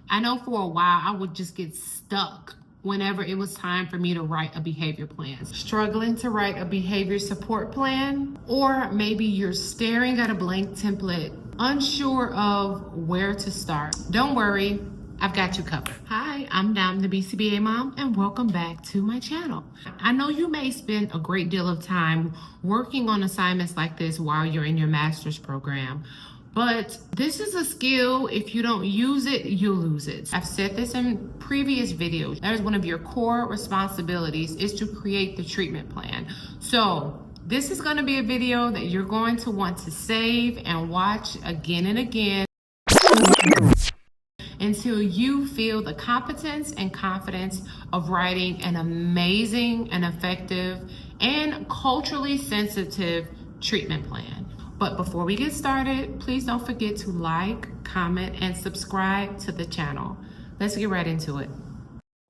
I know for a while I would just get stuck whenever it was time for me to write a behavior plan. Struggling to write a behavior support plan, or maybe you're staring at a blank template, unsure of where to start. Don't worry, I've got you covered. Hi, I'm Dom, the BCBA mom, and welcome back to my channel. I know you may spend a great deal of time working on assignments like this while you're in your master's program, but this is a skill. If you don't use it, you'll lose it. I've said this in previous videos. That is one of your core responsibilities, is to create the treatment plan. So this is going to be a video that you're going to want to save and watch again and again until you feel the competence and confidence of writing an amazing and effective and culturally sensitive treatment plan. But before we get started, please don't forget to like, comment, and subscribe to the channel. Let's get right into it.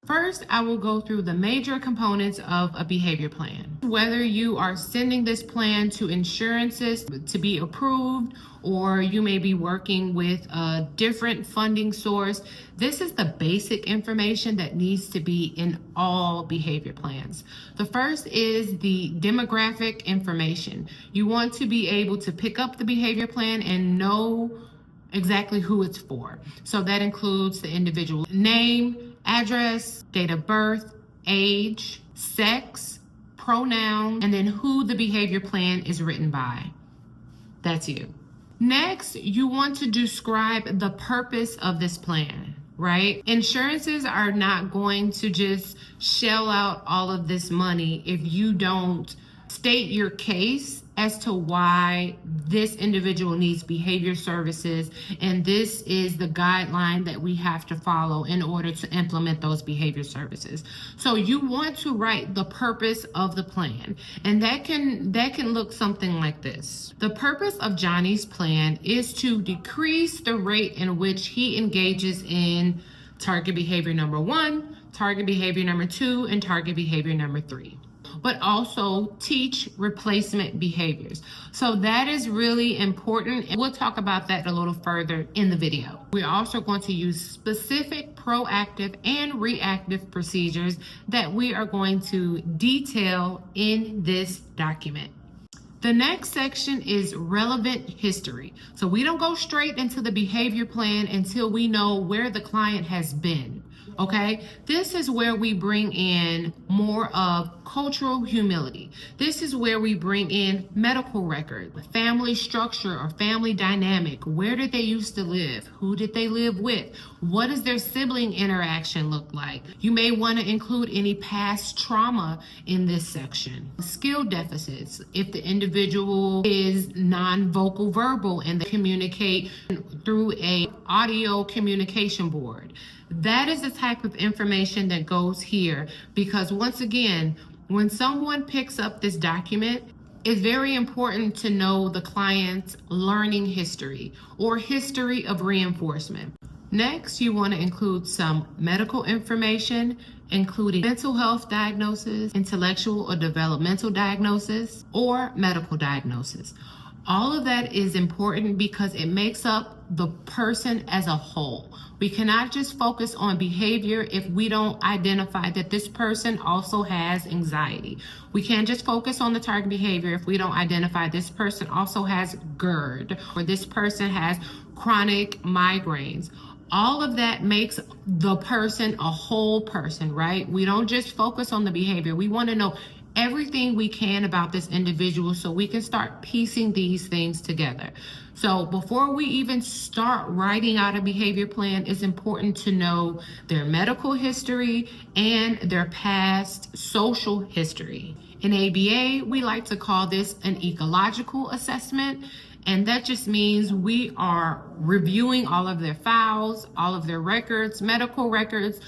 First, I will go through the major components of a behavior plan. Whether you are sending this plan to insurances to be approved, or you may be working with a different funding source, this is the basic information that needs to be in all behavior plans. The first is the demographic information. You want to be able to pick up the behavior plan and know exactly who it's for. So that includes the individual name, address, date of birth, age, sex, pronoun, and then who the behavior plan is written by. That's you. Next, you want to describe the purpose of this plan, right? Insurances are not going to just shell out all of this money if you don't state your case as to why this individual needs behavior services, and this is the guideline that we have to follow in order to implement those behavior services. So you want to write the purpose of the plan, and that can look something like this. The purpose of Johnny's plan is to decrease the rate in which he engages in target behavior number 1, target behavior number 2, and target behavior number 3. But also teach replacement behaviors. So that is really important. And we'll talk about that a little further in the video. We're also going to use specific proactive and reactive procedures that we are going to detail in this document. The next section is relevant history. So we don't go straight into the behavior plan until we know where the client has been. Okay, this is where we bring in more of cultural humility. This is where we bring in medical record, family structure or family dynamic. Where did they used to live? Who did they live with? What does their sibling interaction look like? You may want to include any past trauma in this section. Skill deficits. If the individual is non-vocal verbal and they communicate through a audio communication board. That is the type of information that goes here, because once again, when someone picks up this document, it's very important to know the client's learning history or history of reinforcement. Next, you want to include some medical information, including mental health diagnosis, intellectual or developmental diagnosis, or medical diagnosis. All of that is important because it makes up the person as a whole. We cannot just focus on behavior if we don't identify that this person also has anxiety. We can't just focus on the target behavior if we don't identify this person also has GERD, or this person has chronic migraines. All of that makes the person a whole person, right? We don't just focus on the behavior. We want to know everything we can about this individual so we can start piecing these things together. So before we even start writing out a behavior plan, it's important to know their medical history and their past social history. In ABA, we like to call this an ecological assessment. And that just means we are reviewing all of their files, all of their records, medical records,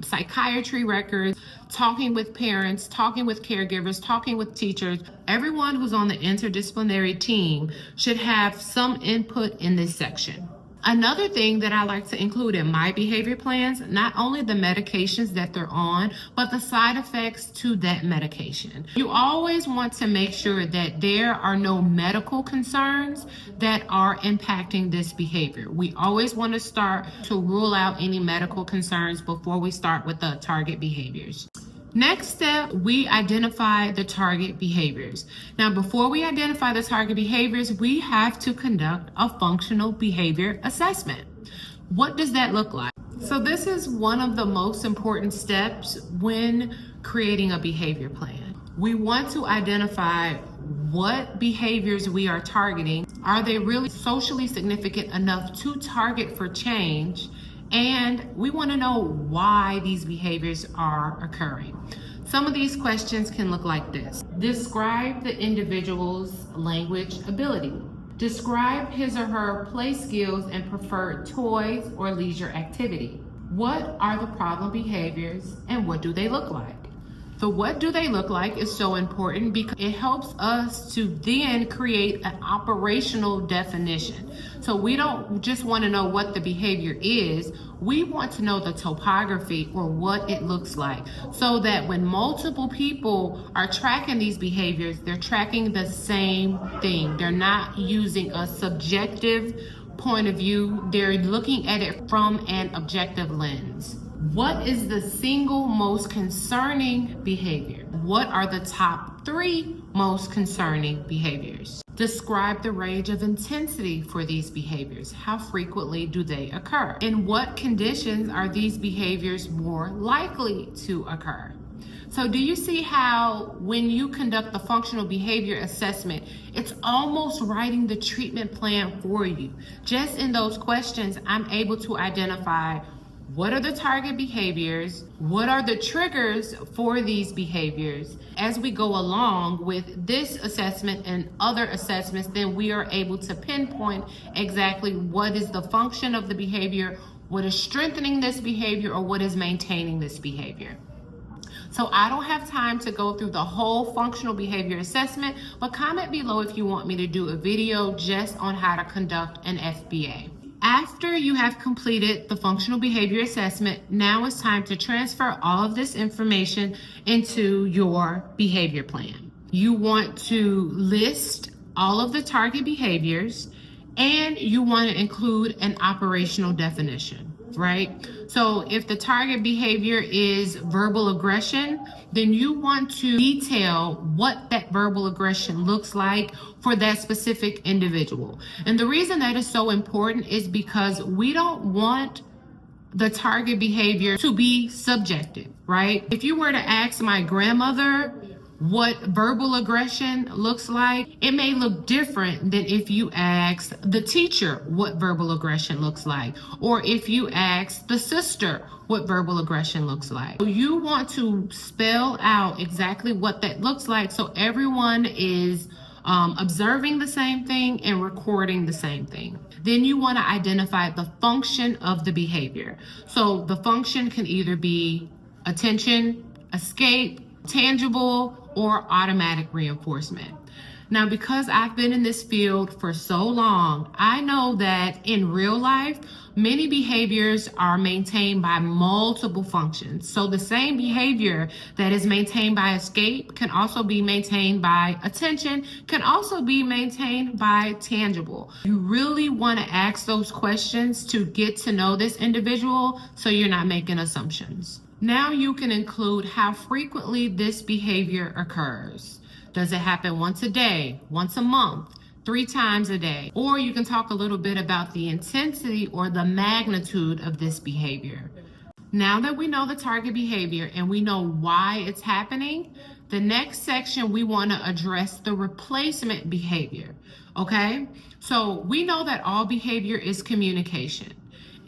psychiatry records, talking with parents, talking with caregivers, talking with teachers. Everyone who's on the interdisciplinary team should have some input in this section. Another thing that I like to include in my behavior plans, not only the medications that they're on, but the side effects to that medication. You always want to make sure that there are no medical concerns that are impacting this behavior. We always want to start to rule out any medical concerns before we start with the target behaviors. Next step, we identify the target behaviors. Now, before we identify the target behaviors, we have to conduct a functional behavior assessment. What does that look like? So this is one of the most important steps when creating a behavior plan. We want to identify what behaviors we are targeting. Are they really socially significant enough to target for change? And we want to know why these behaviors are occurring. Some of these questions can look like this. Describe the individual's language ability. Describe his or her play skills and preferred toys or leisure activity. What are the problem behaviors and what do they look like? The what do they look like is so important because it helps us to then create an operational definition. So we don't just want to know what the behavior is, we want to know the topography or what it looks like so that when multiple people are tracking these behaviors, they're tracking the same thing. They're not using a subjective point of view, they're looking at it from an objective lens. What is the single most concerning behavior? What are the top 3 most concerning behaviors? Describe the range of intensity for these behaviors. How frequently do they occur? In what conditions are these behaviors more likely to occur? So do you see how when you conduct the functional behavior assessment, it's almost writing the treatment plan for you? Just in those questions, I'm able to identify what are the target behaviors? What are the triggers for these behaviors? As we go along with this assessment and other assessments, then we are able to pinpoint exactly what is the function of the behavior, what is strengthening this behavior, or what is maintaining this behavior. So I don't have time to go through the whole functional behavior assessment, but comment below if you want me to do a video just on how to conduct an FBA. After you have completed the functional behavior assessment, now it's time to transfer all of this information into your behavior plan. You want to list all of the target behaviors and you want to include an operational definition, right? So if the target behavior is verbal aggression, then you want to detail what that verbal aggression looks like for that specific individual. And the reason that is so important is because we don't want the target behavior to be subjective, right? If you were to ask my grandmother what verbal aggression looks like, it may look different than if you ask the teacher what verbal aggression looks like, or if you ask the sister what verbal aggression looks like. So you want to spell out exactly what that looks like so everyone is observing the same thing and recording the same thing. Then you want to identify the function of the behavior. So the function can either be attention, escape, tangible, or automatic reinforcement. Now, because I've been in this field for so long, I know that in real life, many behaviors are maintained by multiple functions. So the same behavior that is maintained by escape can also be maintained by attention, can also be maintained by tangible. You really want to ask those questions to get to know this individual so you're not making assumptions. Now you can include how frequently this behavior occurs. Does it happen once a day, once a month, 3 times a day? Or you can talk a little bit about the intensity or the magnitude of this behavior. Now that we know the target behavior and we know why it's happening, the next section we want to address the replacement behavior, okay? So we know that all behavior is communication.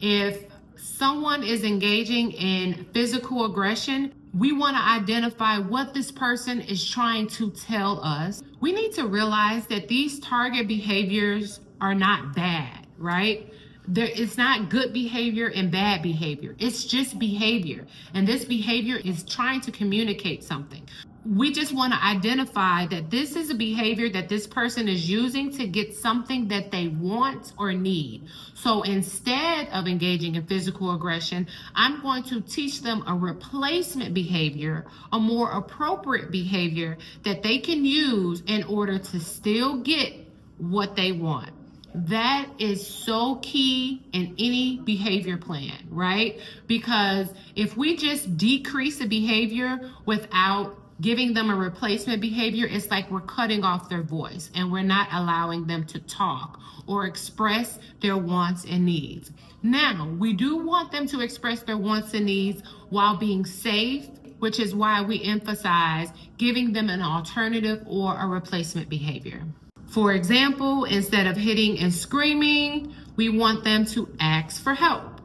If someone is engaging in physical aggression, we want to identify what this person is trying to tell us. We need to realize that these target behaviors are not bad, right? It's not good behavior and bad behavior. It's just behavior. And this behavior is trying to communicate something. we just want to identify that this is a behavior that this person is using to get something that they want or need. So instead of engaging in physical aggression, I'm going to teach them a replacement behavior, a more appropriate behavior that they can use in order to still get what they want. That is so key in any behavior plan, right? Because if we just decrease the behavior without giving them a replacement behavior, it's like we're cutting off their voice and we're not allowing them to talk or express their wants and needs. Now, we do want them to express their wants and needs while being safe, which is why we emphasize giving them an alternative or a replacement behavior. For example, instead of hitting and screaming, we want them to ask for help.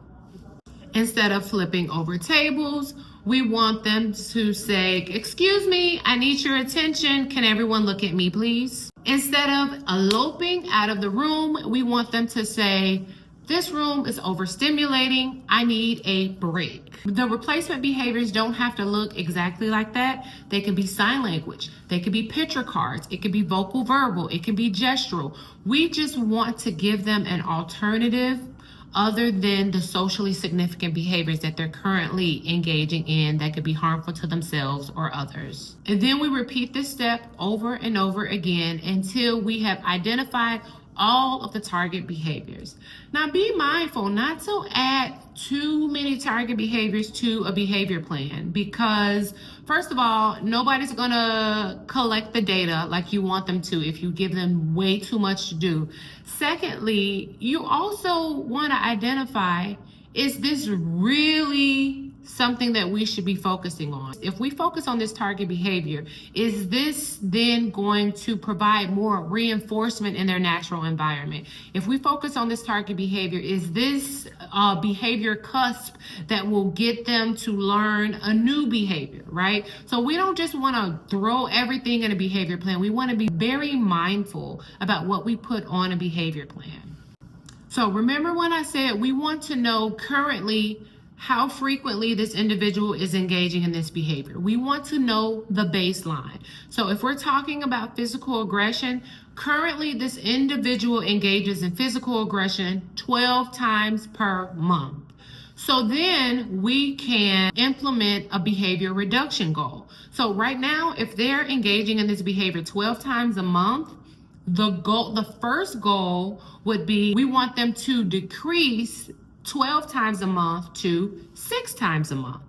Instead of flipping over tables, we want them to say, "Excuse me, I need your attention. Can everyone look at me, please?" Instead of eloping out of the room, we want them to say, "This room is overstimulating. I need a break." The replacement behaviors don't have to look exactly like that. They can be sign language. They can be picture cards. It can be vocal verbal. It can be gestural. We just want to give them an alternative other than the socially significant behaviors that they're currently engaging in that could be harmful to themselves or others. And then we repeat this step over and over again until we have identified all of the target behaviors. Now be mindful not to add too many target behaviors to a behavior plan, because first of all, nobody's gonna collect the data like you want them to if you give them way too much to do. Secondly, you also want to identify, is this really something that we should be focusing on? If we focus on this target behavior, is this then going to provide more reinforcement in their natural environment? If we focus on this target behavior, is this a behavior cusp that will get them to learn a new behavior, right? So we don't just want to throw everything in a behavior plan. We want to be very mindful about what we put on a behavior plan. So remember when I said we want to know currently how frequently this individual is engaging in this behavior. We want to know the baseline. So if we're talking about physical aggression, currently this individual engages in physical aggression 12 times per month. So then we can implement a behavior reduction goal. So right now, if they're engaging in this behavior 12 times a month, the first goal would be we want them to decrease 12 times a month to 6 times a month.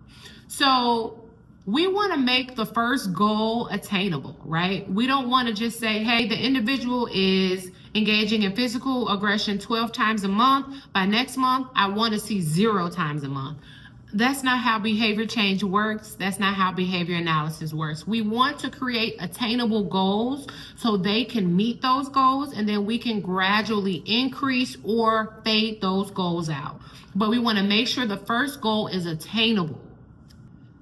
So we want to make the first goal attainable, right? We don't want to just say, hey, the individual is engaging in physical aggression 12 times a month. By next month, I want to see 0 times a month. That's not how behavior change works. That's not how behavior analysis works. We want to create attainable goals so they can meet those goals, and then we can gradually increase or fade those goals out. But we want to make sure the first goal is attainable.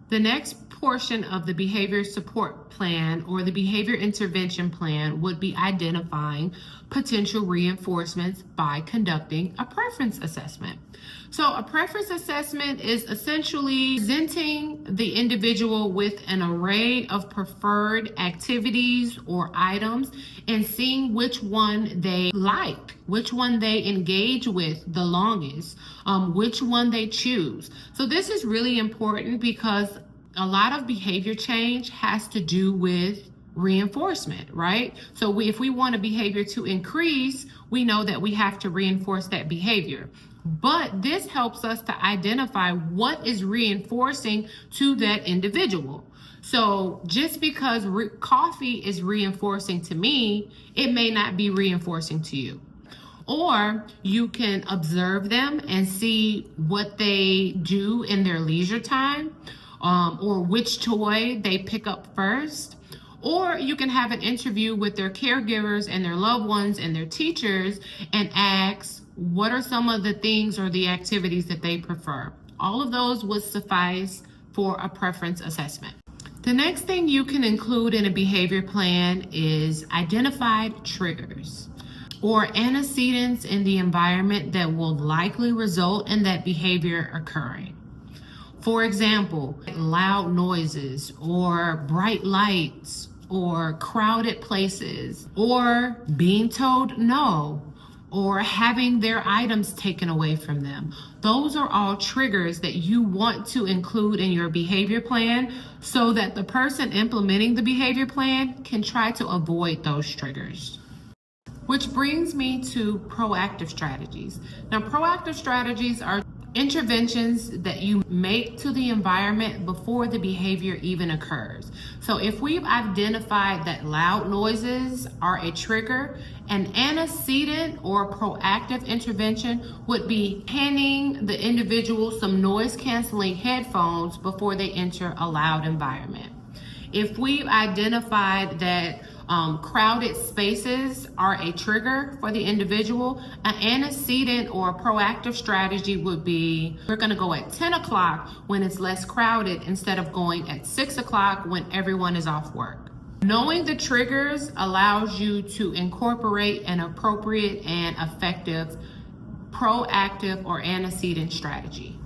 The next portion of the behavior support plan or the behavior intervention plan would be identifying potential reinforcements by conducting a preference assessment. So a preference assessment is essentially presenting the individual with an array of preferred activities or items and seeing which one they like, which one they engage with the longest, which one they choose. So this is really important because a lot of behavior change has to do with reinforcement, right? So if we want a behavior to increase, we know that we have to reinforce that behavior. But this helps us to identify what is reinforcing to that individual. So just because coffee is reinforcing to me, it may not be reinforcing to you. Or you can observe them and see what they do in their leisure time, or which toy they pick up first. Or you can have an interview with their caregivers and their loved ones and their teachers and ask, what are some of the things or the activities that they prefer? All of those would suffice for a preference assessment. The next thing you can include in a behavior plan is identified triggers or antecedents in the environment that will likely result in that behavior occurring. For example, loud noises or bright lights or crowded places or being told no or having their items taken away from them. Those are all triggers that you want to include in your behavior plan so that the person implementing the behavior plan can try to avoid those triggers. Which brings me to proactive strategies. Now, proactive strategies are interventions that you make to the environment before the behavior even occurs. So if we've identified that loud noises are a trigger, an antecedent or proactive intervention would be handing the individual some noise canceling headphones before they enter a loud environment. If we've identified that crowded spaces are a trigger for the individual, an antecedent or proactive strategy would be, we're going to go at 10 o'clock when it's less crowded instead of going at 6 o'clock when everyone is off work. Knowing the triggers allows you to incorporate an appropriate and effective proactive or antecedent strategy.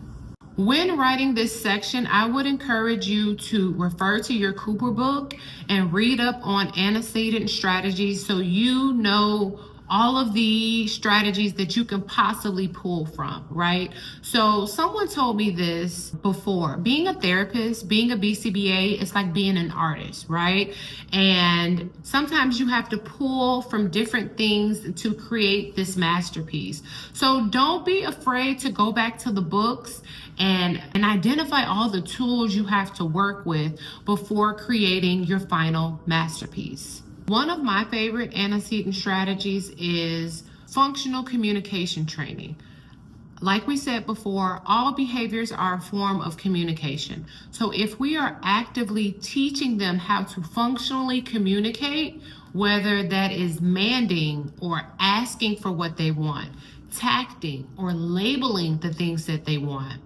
When writing this section, I would encourage you to refer to your Cooper book and read up on antecedent strategies so you know all of the strategies that you can possibly pull from, right? So someone told me this before. Being a therapist, being a BCBA, it's like being an artist, right? And sometimes you have to pull from different things to create this masterpiece. So don't be afraid to go back to the books and identify all the tools you have to work with before creating your final masterpiece. One of my favorite antecedent strategies is functional communication training. Like we said before, all behaviors are a form of communication. So if we are actively teaching them how to functionally communicate, whether that is manding or asking for what they want, tacting or labeling the things that they want,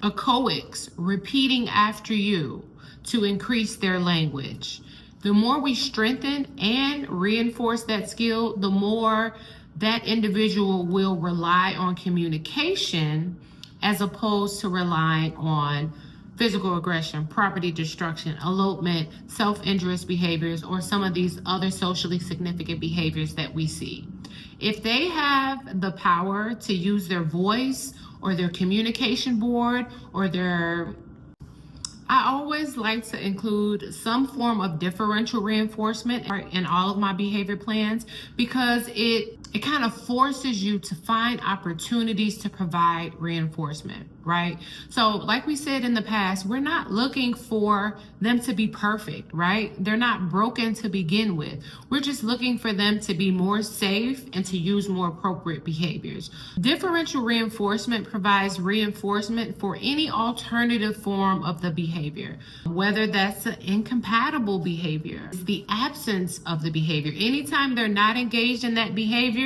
echoics, repeating after you to increase their language. The more we strengthen and reinforce that skill, the more that individual will rely on communication as opposed to relying on physical aggression, property destruction, elopement, self-injurious behaviors, or some of these other socially significant behaviors that we see. If they have the power to use their voice or their communication board or I always like to include some form of differential reinforcement in all of my behavior plans because it kind of forces you to find opportunities to provide reinforcement, right? So like we said in the past, we're not looking for them to be perfect, right? They're not broken to begin with. We're just looking for them to be more safe and to use more appropriate behaviors. Differential reinforcement provides reinforcement for any alternative form of the behavior, whether that's an incompatible behavior, the absence of the behavior. Anytime they're not engaged in that behavior,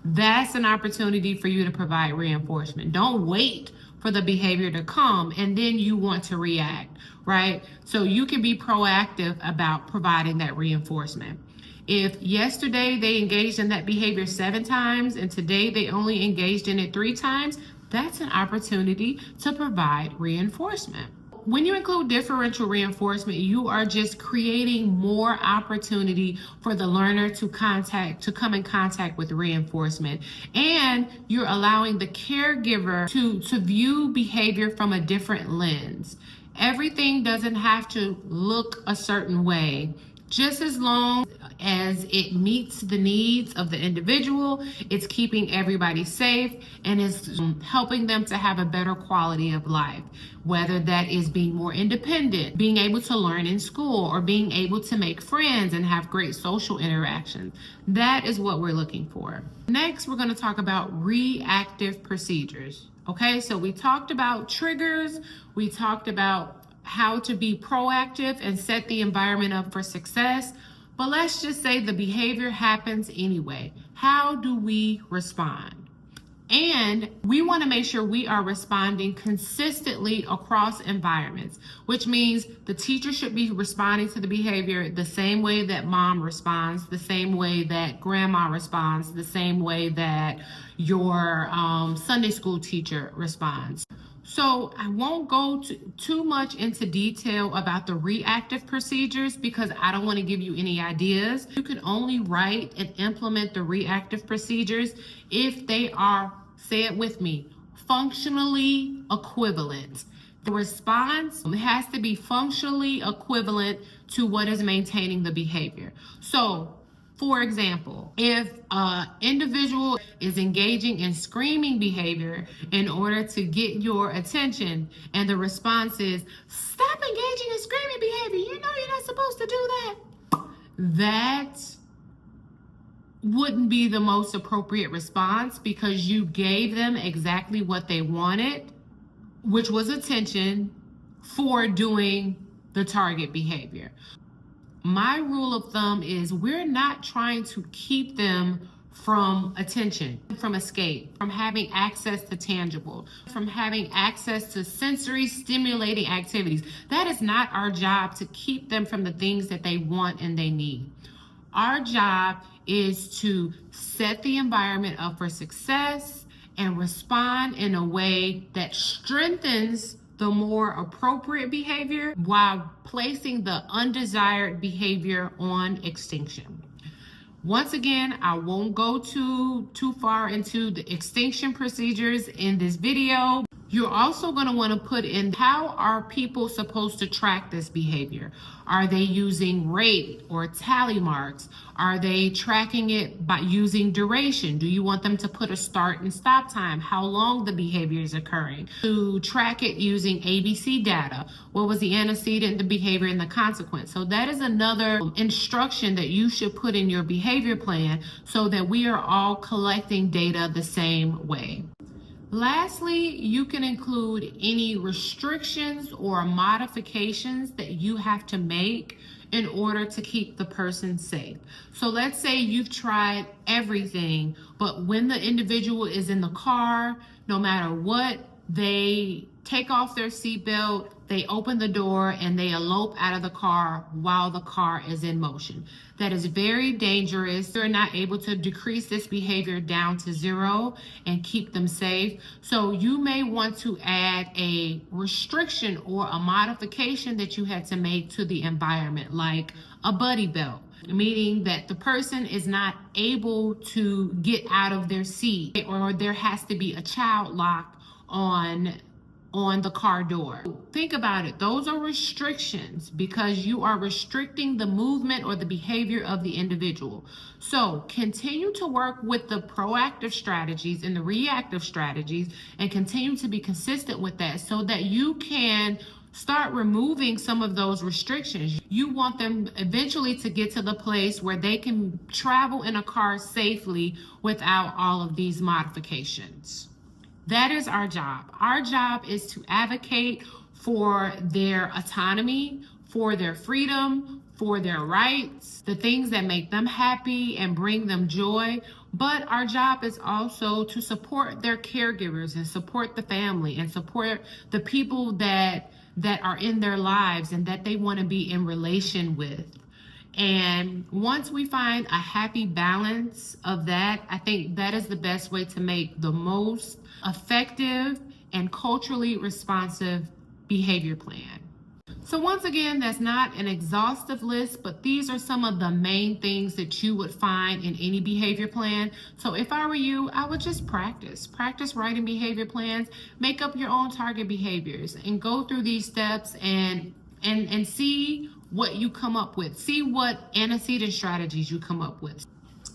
that's an opportunity for you to provide reinforcement. Don't wait for the behavior to come and then you want to react, right? So you can be proactive about providing that reinforcement. If yesterday they engaged in that behavior 7 times and today they only engaged in it 3 times, that's an opportunity to provide reinforcement. When you include differential reinforcement, you are just creating more opportunity for the learner to come in contact with reinforcement. And you're allowing the caregiver to view behavior from a different lens. Everything doesn't have to look a certain way. Just as long as it meets the needs of the individual, it's keeping everybody safe and is helping them to have a better quality of life, whether that is being more independent, being able to learn in school, or being able to make friends and have great social interactions. That is what we're looking for. Next, we're going to talk about reactive procedures. Okay, so we talked about triggers, we talked about how to be proactive and set the environment up for success. But let's just say the behavior happens anyway. How do we respond? And we want to make sure we are responding consistently across environments, which means the teacher should be responding to the behavior the same way that mom responds, the same way that grandma responds, the same way that your Sunday school teacher responds. So I won't go too much into detail about the reactive procedures because I don't want to give you any ideas. You can only write and implement the reactive procedures if they are, say it with me, functionally equivalent. The response has to be functionally equivalent to what is maintaining the behavior. So, for example, if an individual is engaging in screaming behavior in order to get your attention, and the response is, stop engaging in screaming behavior, you know you're not supposed to do that. That wouldn't be the most appropriate response because you gave them exactly what they wanted, which was attention for doing the target behavior. My rule of thumb is we're not trying to keep them from attention, from escape, from having access to tangible, from having access to sensory stimulating activities. That is not our job, to keep them from the things that they want and they need. Our job is to set the environment up for success and respond in a way that strengthens the more appropriate behavior while placing the undesired behavior on extinction. Once again, I won't go too far into the extinction procedures in this video. You're also going to want to put in, how are people supposed to track this behavior? Are they using rate or tally marks? Are they tracking it by using duration? Do you want them to put a start and stop time? How long the behavior is occurring? To track it using ABC data. What was the antecedent, the behavior, and the consequence? So that is another instruction that you should put in your behavior plan so that we are all collecting data the same way. Lastly, you can include any restrictions or modifications that you have to make in order to keep the person safe. So let's say you've tried everything, but when the individual is in the car, no matter what, they take off their seatbelt, they open the door, and they elope out of the car while the car is in motion. That is very dangerous. You're not able to decrease this behavior down to zero and keep them safe. So you may want to add a restriction or a modification that you had to make to the environment, like a buddy belt, meaning that the person is not able to get out of their seat, or there has to be a child lock on the car door. Think about it. Those are restrictions because you are restricting the movement or the behavior of the individual. So continue to work with the proactive strategies and the reactive strategies and continue to be consistent with that so that you can start removing some of those restrictions. You want them eventually to get to the place where they can travel in a car safely without all of these modifications. That is our job. Our job is to advocate for their autonomy, for their freedom, for their rights, the things that make them happy and bring them joy. But our job is also to support their caregivers and support the family and support the people that are in their lives and that they want to be in relation with. And once we find a happy balance of that, I think that is the best way to make the most effective and culturally responsive behavior plan. So once again, that's not an exhaustive list, but these are some of the main things that you would find in any behavior plan. So if I were you, I would just practice writing behavior plans, make up your own target behaviors, and go through these steps and see what you come up with. See what antecedent strategies you come up with.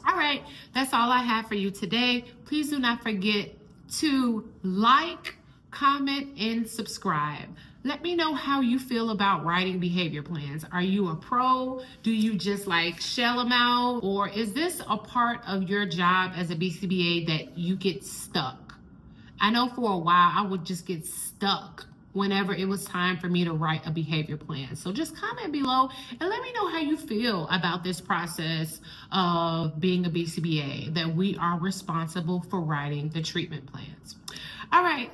All right, that's all I have for you today. Please do not forget to like, comment, and subscribe. Let me know how you feel about writing behavior plans. Are you a pro? Do you just like shell them out? Or is this a part of your job as a BCBA that you get stuck? I know for a while I would just get stuck whenever it was time for me to write a behavior plan. So just comment below and let me know how you feel about this process of being a BCBA, that we are responsible for writing the treatment plans. All right,